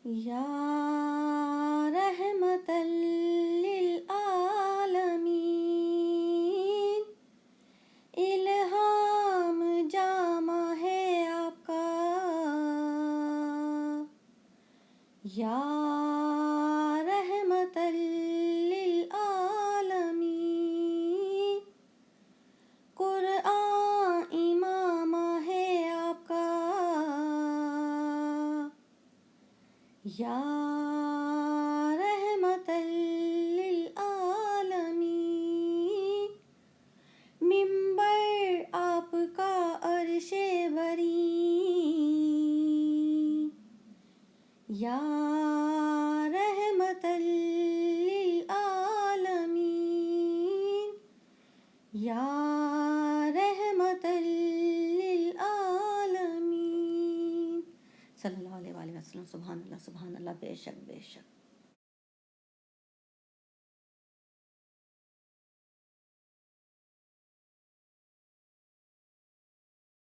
یا رحمت للعالمین، الہام جامع ہے آپ کا، یا رحمت للعالمین، قرآن امامہ ہے آپ کا، یا رحمت للعالمین، منبر آپ کا عرش برین، یا رحمت للعالمین، یا رحمت للعالمین۔ صلی اللہ علیہ وآلہ وسلم۔ سبحان اللہ، سبحان اللہ، بے شک بے شک۔